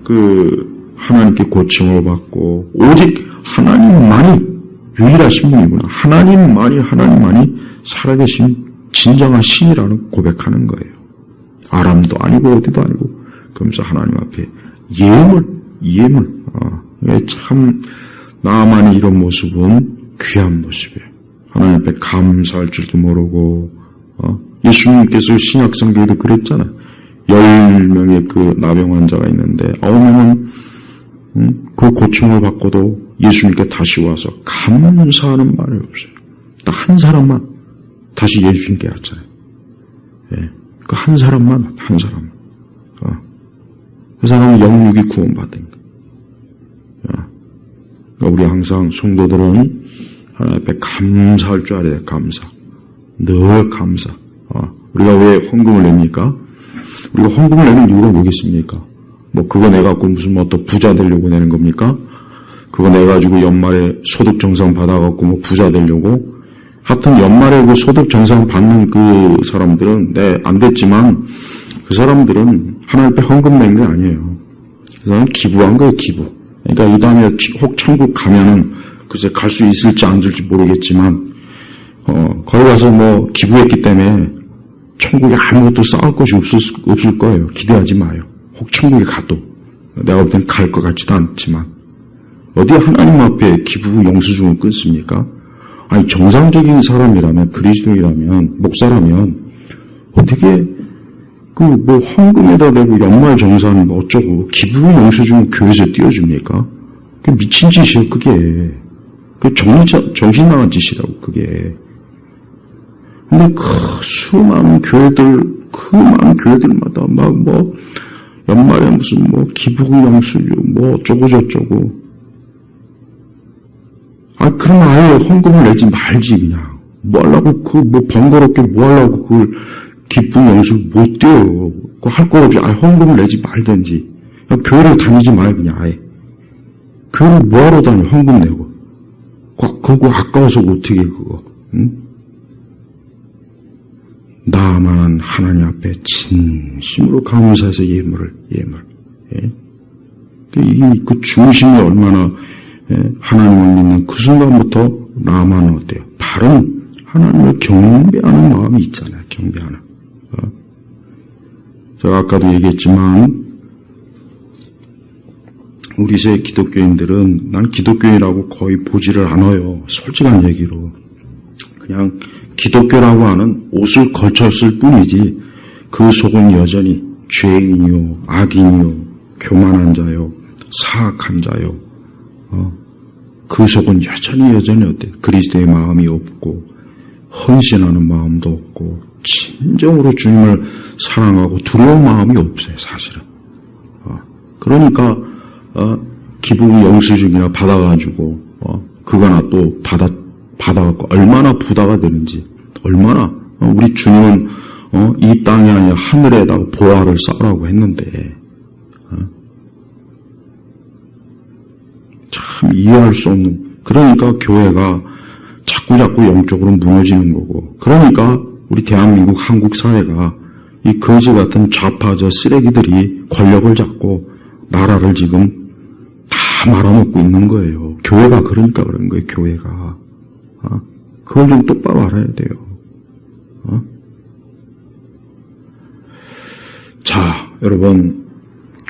하나님께 고침을 받고 오직 하나님만이 유일하신 분이구나. 하나님만이 살아계신 진정한 신이라는 고백하는 거예요. 아람도 아니고 어디도 아니고 그러면서 하나님 앞에 예물. 참 나만의 이런 모습은 귀한 모습이에요. 하나님 앞에 감사할 줄도 모르고 예수님께서 신약 성경에도 그랬잖아요. 10명의 그 나병 환자가 있는데 9명은 그 고충을 받고도 예수님께 다시 와서 감사하는 말이 없어요. 딱 한 사람만 다시 예수님께 왔잖아요. 그 한 사람만. 그 사람은 영육이 구원받은 거예요. 우리 항상 성도들은 하나님 앞에 감사할 줄 알아야 돼요. 감사. 늘 감사. 우리가 왜 헌금을 냅니까? 우리가 헌금을 내는 이유가 뭐겠습니까? 그거 내갖고 무슨 또 부자 되려고 내는 겁니까? 그거 내가지고 연말에 소득정산 받아갖고 부자 되려고? 하여튼 연말에 그 소득정산 받는 그 사람들은 안 됐지만 그 사람들은 하나님 앞에 헌금 낸 게 아니에요. 그래서 기부한 거예요, 기부. 그러니까 이 다음에 혹 천국 가면은 글쎄 갈 수 있을지 안 될지 모르겠지만, 거기 가서 뭐 기부했기 때문에 천국에 아무것도 쌓을 것이 없을 거예요. 기대하지 마요. 혹 천국에 가도. 내가 볼 땐 갈 것 같지도 않지만. 어디 하나님 앞에 기부 영수증을 끊습니까? 아니, 정상적인 사람이라면, 그리스도인이라면, 목사라면, 어떻게, 헌금에다 대고 연말 정산 어쩌고, 기부 영수증을 교회에서 띄워줍니까? 그게 미친 짓이에요, 그게. 정신 나간 짓이라고, 그게. 근데 수많은 많은 교회들마다 연말에 무슨 기부 영수증, 어쩌고. 그럼 아예 헌금을 내지 말지, 그냥. 뭐 하려고, 번거롭게 뭐 하려고 그걸 기부 영수를 못 띄워요. 할 거 없이 아예 헌금을 내지 말든지. 그냥 교회를 다니지 마요, 그냥 아예. 교회를 뭐 하러 다니, 헌금 내고. 그거 아까워서 어떻게 그거, 응? 나만 하나님 앞에 진심으로 감사해서 예물. 예? 이게 그 중심이 얼마나, 하나님을 믿는 그 순간부터 나만 어때요? 바른 하나님을 경배하는 마음이 있잖아요. 경배하는. 제가 아까도 얘기했지만 우리 새 기독교인들은 난 기독교인이라고 거의 보지를 않아요. 솔직한 얘기로. 그냥 기독교라고 하는 옷을 걸쳤을 뿐이지 그 속은 여전히 죄인이요, 악인이요, 교만한 자요, 사악한 자요. 그 속은 여전히 어때? 그리스도의 마음이 없고 헌신하는 마음도 없고 진정으로 주님을 사랑하고 두려운 마음이 없어요, 사실은. 그러니까 기부 영수증이나 받아가지고 그거나 또 받아갖고 얼마나 부다가 되는지, 얼마나 우리 주님은 이 땅이 아니라 하늘에다가 보화를 쌓으라고 했는데 참 이해할 수 없는. 그러니까 교회가 자꾸 영적으로 무너지는 거고, 그러니까 우리 대한민국 한국 사회가 이 거지 같은 좌파저 쓰레기들이 권력을 잡고 나라를 지금 다 말아먹고 있는 거예요. 교회가 그러니까 그런 거예요. 교회가. 그걸 좀 똑바로 알아야 돼요. 자, 여러분,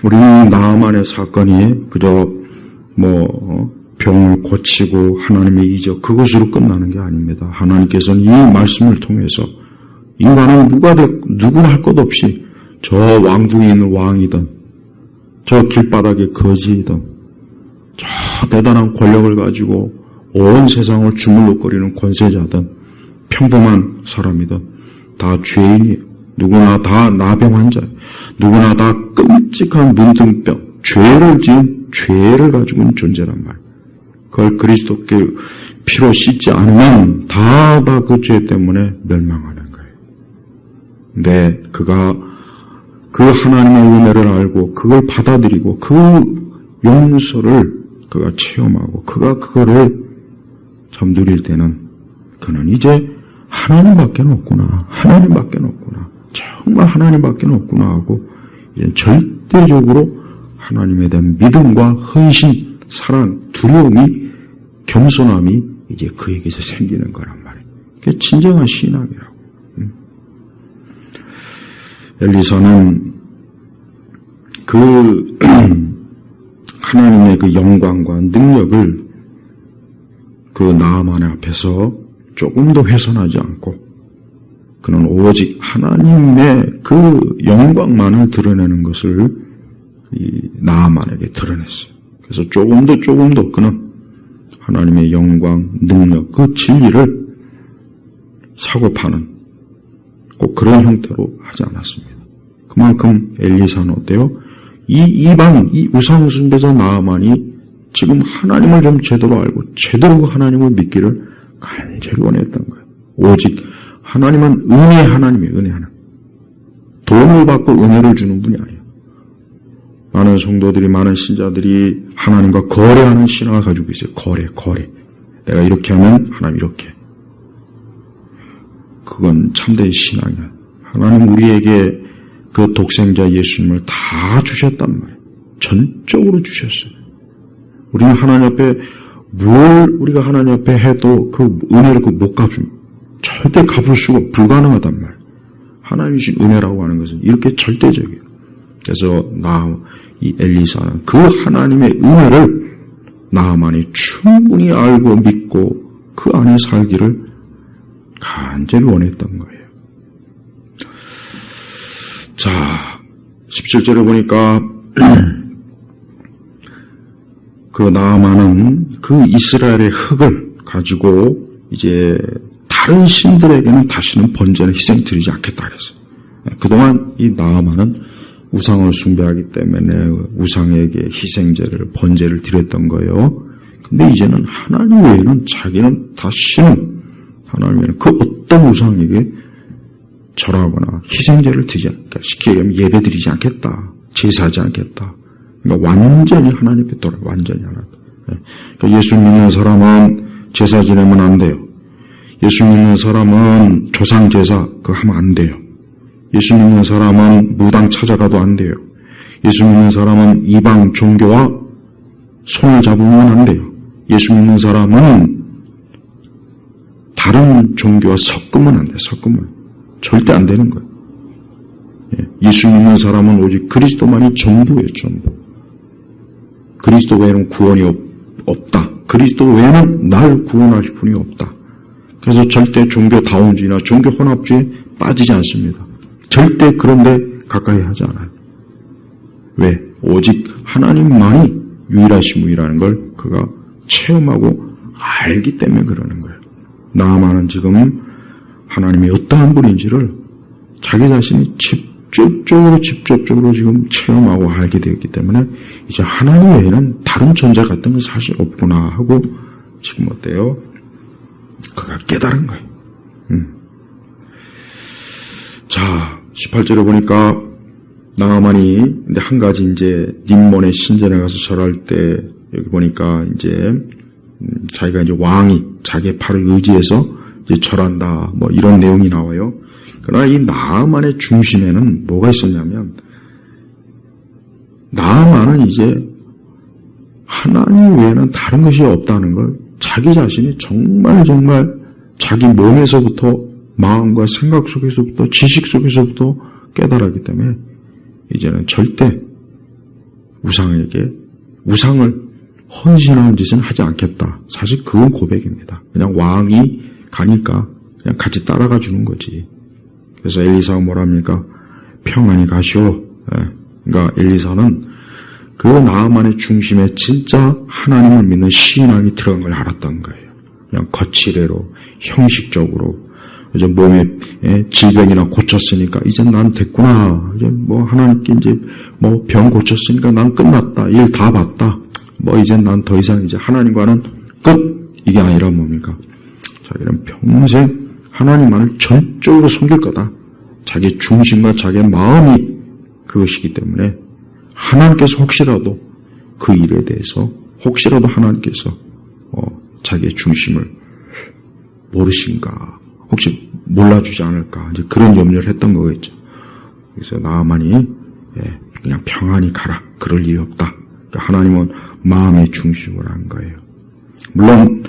우리 나아만의 사건이 그저 병을 고치고 하나님의 이적 그것으로 끝나는 게 아닙니다. 하나님께서는 이 말씀을 통해서 인간은 누구나 할 것 없이 저 왕궁에 있는 왕이든 저 길바닥의 거지이든 저 대단한 권력을 가지고 온 세상을 주물럭거리는 권세자든 평범한 사람이든 다 죄인이에요. 누구나 다 나병 환자예요. 누구나 다 끔찍한 문둥병, 죄를 지은 죄를 가지고 있는 존재란 말이에요. 그걸 그리스도께 피로 씻지 않으면 다 그 죄 때문에 멸망하는 거예요. 근데 그가 그 하나님의 은혜를 알고 그걸 받아들이고 그 용서를 그가 체험하고 그가 그거를 참 누릴 때는 그는 이제 하나님밖에 없구나. 정말 하나님밖에 없구나 하고 이제 절대적으로 하나님에 대한 믿음과 헌신, 사랑, 두려움이, 겸손함이 이제 그에게서 생기는 거란 말이에요. 그게 진정한 신학이라고. 엘리사는 그 하나님의 그 영광과 능력을 그 나아만의 앞에서 조금도 훼손하지 않고 그는 오직 하나님의 그 영광만을 드러내는 것을 이 나아만에게 드러냈어요. 그래서 조금도 그는 하나님의 영광, 능력, 그 진리를 사고파는 꼭 그런 형태로 하지 않았습니다. 그만큼 엘리사는 어때요? 이 이방, 이 우상숭배자 나아만이 지금 하나님을 좀 제대로 알고 제대로 그 하나님을 믿기를 간절히 원했던 거예요. 오직 하나님은 은혜 하나님이에요. 은혜 하나님. 돈을 받고 은혜를 주는 분이 아니에요. 많은 성도들이, 많은 신자들이 하나님과 거래하는 신앙을 가지고 있어요. 거래. 내가 이렇게 하면 하나님 이렇게. 그건 참된 신앙이야. 하나님 우리에게 그 독생자 예수님을 다 주셨단 말이에요. 전적으로 주셨어요. 우리는 하나님 앞에 뭘 우리가 하나님 앞에 해도 그 은혜를 못 갚습니다. 절대 갚을 수가 불가능하단 말. 하나님이 주신 은혜라고 하는 것은 이렇게 절대적이에요. 그래서 이 엘리사는 그 하나님의 은혜를 나아만이 충분히 알고 믿고 그 안에 살기를 간절히 원했던 거예요. 자, 17절에 보니까 그 나아만은 그 이스라엘의 흙을 가지고 이제 다른 신들에게는 다시는 번제는 희생 드리지 않겠다 그랬어요. 그동안 이 나아만은 우상을 숭배하기 때문에 우상에게 희생제를 번제를 드렸던 거예요. 근데 이제는 하나님 외에는 자기는 다시는 하나님 외에는 그 어떤 우상에게 절하거나 희생제를 드리지 않겠다. 쉽게 얘기하면 예배 드리지 않겠다. 제사하지 않겠다. 그러니까 완전히 하나님 앞에 돌아 완전히 하나. 그러니까 예수 믿는 사람은 제사 지내면 안 돼요. 예수 믿는 사람은 조상 제사 그거 하면 안 돼요. 예수 믿는 사람은 무당 찾아가도 안 돼요. 예수 믿는 사람은 이방 종교와 손을 잡으면 안 돼요. 예수 믿는 사람은 다른 종교와 섞으면 안 돼요. 섞으면 절대 안 되는 거예요. 예수 믿는 사람은 오직 그리스도만이 전부예요. 전부. 그리스도 외에는 구원이 없다. 그리스도 외에는 날 구원하실 분이 없다. 그래서 절대 종교 다운주의나 종교 혼합주의에 빠지지 않습니다. 절대 그런데 가까이 하지 않아요. 왜? 오직 하나님만이 유일하신 분이라는 걸 그가 체험하고 알기 때문에 그러는 거예요. 나아만은 지금 하나님이 어떠한 분인지를 자기 자신이 직접적으로 지금 체험하고 알게 되었기 때문에 이제 하나님 외에는 다른 존재 같은 건 사실 없구나 하고 지금 어때요? 그가 깨달은 거예요. 자, 18절에 보니까 나아만이 근데 한 가지 이제 림몬의 신전에 가서 절할 때 여기 보니까 이제 자기가 이제 왕이 자기의 팔을 의지해서 이제 절한다 뭐 이런 내용이 나와요. 그러나 이 나아만의 중심에는 뭐가 있었냐면 나아만은 이제 하나님 외에는 다른 것이 없다는 걸 자기 자신이 정말 자기 몸에서부터 마음과 생각 속에서부터 지식 속에서부터 깨달았기 때문에 이제는 절대 우상을 헌신하는 짓은 하지 않겠다. 사실 그건 고백입니다. 그냥 왕이 가니까 그냥 같이 따라가 주는 거지. 그래서 엘리사가 뭐랍니까? 평안히 가시오. 그러니까 엘리사는 그 나아만의 중심에 진짜 하나님을 믿는 신앙이 들어간 걸 알았던 거예요. 그냥 거칠애로 형식적으로 이제 몸에 질병이나 고쳤으니까 이제 난 됐구나. 이제 뭐 하나님께 이제 뭐 병 고쳤으니까 난 끝났다. 일 다 봤다. 뭐 이제 난 더 이상 이제 하나님과는 끝. 이게 아니라 뭡니까? 자기는 평생 하나님만을 전적으로 섬길 거다. 자기 중심과 자기의 마음이 그것이기 때문에 하나님께서 혹시라도 그 일에 대해서 혹시라도 하나님께서 자기의 중심을 모르신가, 혹시 몰라주지 않을까, 이제 그런 염려를 했던 거겠죠. 그래서 나아만이 그냥 평안히 가라. 그럴 일이 없다. 그러니까 하나님은 마음의 중심을 한 거예요. 물론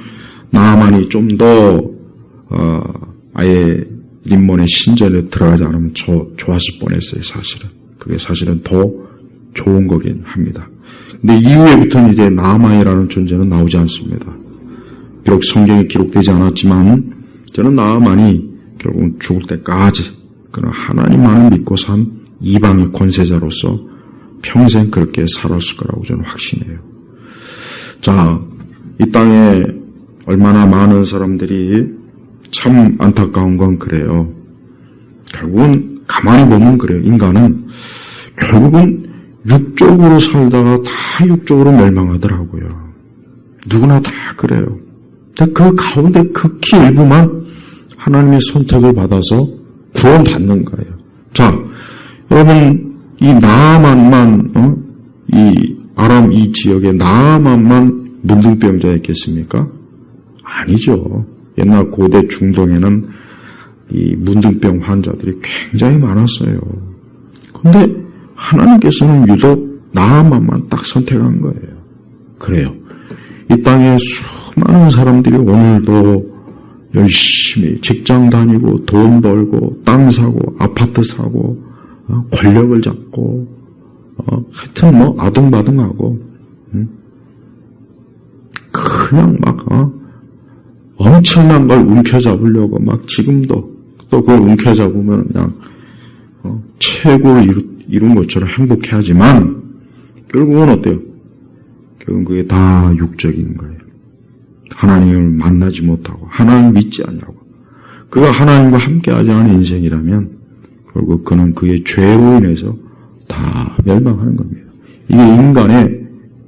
나아만이 좀 더 아예 림몬의 신전에 들어가지 않으면 좋았을 뻔했어요. 사실은 그게 사실은 더 좋은 거긴 합니다. 근데 이후에부터는 이제 나아만이라는 존재는 나오지 않습니다. 비록 성경에 기록되지 않았지만 저는 나아만이 결국은 죽을 때까지 그런 하나님만을 믿고 산 이방의 권세자로서 평생 그렇게 살았을 거라고 저는 확신해요. 자, 이 땅에 얼마나 많은 사람들이 참 안타까운 건 그래요. 결국은 가만히 보면 그래요. 인간은 결국은 육적으로 살다가 다 육적으로 멸망하더라고요. 누구나 다 그래요. 그 가운데 극히 일부만 하나님의 선택을 받아서 구원받는 거예요. 자, 여러분 이 나아만만 이 아람 이 지역에 나아만만 문둥병자였겠습니까? 아니죠. 옛날 고대 중동에는 이 문둥병 환자들이 굉장히 많았어요. 그런데 하나님께서는 유독 나아만만 딱 선택한 거예요. 그래요. 이 땅에 수많은 사람들이 오늘도 열심히 직장 다니고 돈 벌고 땅 사고 아파트 사고 권력을 잡고 하여튼 뭐 아등바등하고 그냥 막 엄청난 걸 움켜잡으려고 막 지금도 또 그걸 움켜잡으면 그냥 최고를 이룬 것처럼 행복해하지만 결국은 어때요? 결국은 그게 다 육적인 거예요. 하나님을 만나지 못하고 하나님을 믿지 않냐고. 그가 하나님과 함께하지 않은 인생이라면 결국 그는 그의 죄로 인해서 다 멸망하는 겁니다. 이게 인간의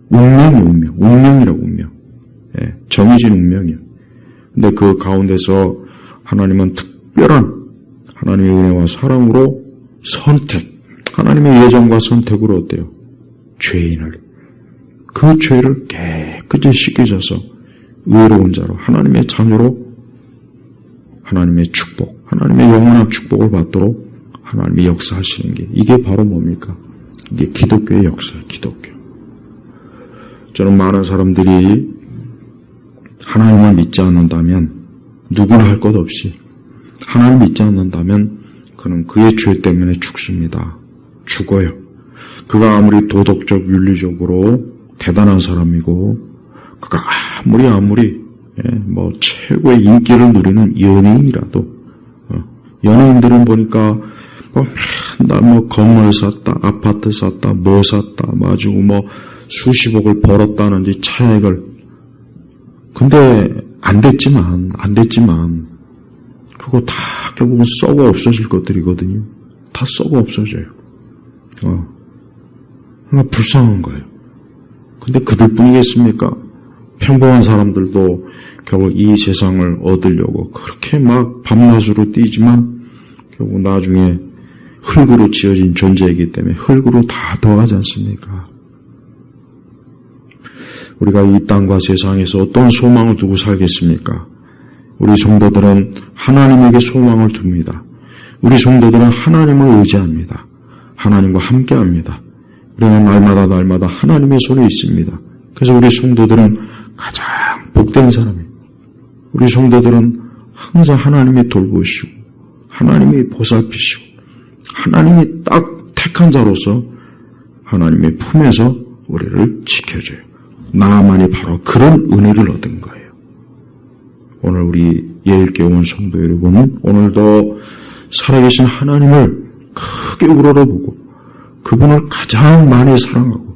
운명이에요. 운명이라고 운명. 예, 정해진 운명이에요. 근데 그 가운데서 하나님은 특별한 하나님의 은혜와 사랑으로 하나님의 예정과 선택으로 어때요? 죄인을 그 죄를 깨끗이 씻겨져서 의로운 자로 하나님의 자녀로 하나님의 축복, 하나님의 영원한 축복을 받도록 하나님이 역사하시는 게 이게 바로 뭡니까? 이게 기독교의 역사예요. 기독교. 저는 많은 사람들이 하나님을 믿지 않는다면 누구나 할 것 없이 하나님을 믿지 않는다면 그는 그의 죄 때문에 죽습니다. 죽어요. 그가 아무리 도덕적 윤리적으로 대단한 사람이고 그가 아무리 뭐 최고의 인기를 누리는 연예인이라도 연예인들은 보니까 맨날 뭐 건물 샀다, 아파트 샀다, 뭐 샀다, 가지고 뭐 수십억을 벌었다는지 차액을. 근데 안 됐지만 그거 다 결국은 썩어 없어질 것들이거든요. 다 썩어 없어져요. 그러니까 불쌍한 거예요. 근데 그들뿐이겠습니까? 평범한 사람들도 결국 이 세상을 얻으려고 그렇게 막 밤낮으로 뛰지만 결국 나중에 흙으로 지어진 존재이기 때문에 흙으로 다 더하지 않습니까? 우리가 이 땅과 세상에서 어떤 소망을 두고 살겠습니까? 우리 성도들은 하나님에게 소망을 둡니다. 우리 성도들은 하나님을 의지합니다. 하나님과 함께합니다. 우리는 날마다 하나님의 손에 있습니다. 그래서 우리 성도들은 가장 복된 사람이에요. 우리 성도들은 항상 하나님이 돌보시고 하나님이 보살피시고 하나님이 딱 택한 자로서 하나님의 품에서 우리를 지켜줘요. 나만이 바로 그런 은혜를 얻은 거예요. 오늘 우리 예일교회 온 성도 여러분은 오늘도 살아계신 하나님을 크게 우러러보고 그분을 가장 많이 사랑하고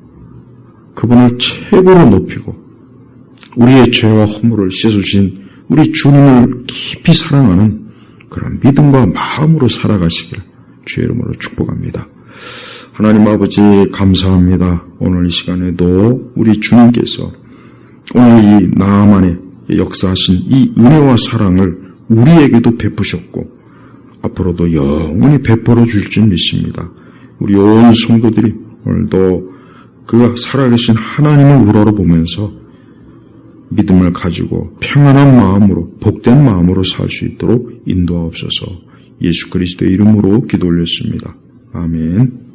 그분을 최고로 높이고 우리의 죄와 허물을 씻어주신 우리 주님을 깊이 사랑하는 그런 믿음과 마음으로 살아가시기를 주의 이름으로 축복합니다. 하나님 아버지 감사합니다. 오늘 이 시간에도 우리 주님께서 오늘 이 나아만의 역사하신 이 은혜와 사랑을 우리에게도 베푸셨고 앞으로도 영원히 베풀어 줄 줄 믿습니다. 우리 온 성도들이 오늘도 그 살아계신 하나님을 우러러보면서 믿음을 가지고 평안한 마음으로 복된 마음으로 살 수 있도록 인도하옵소서. 예수 그리스도의 이름으로 기도 올렸습니다. 아멘.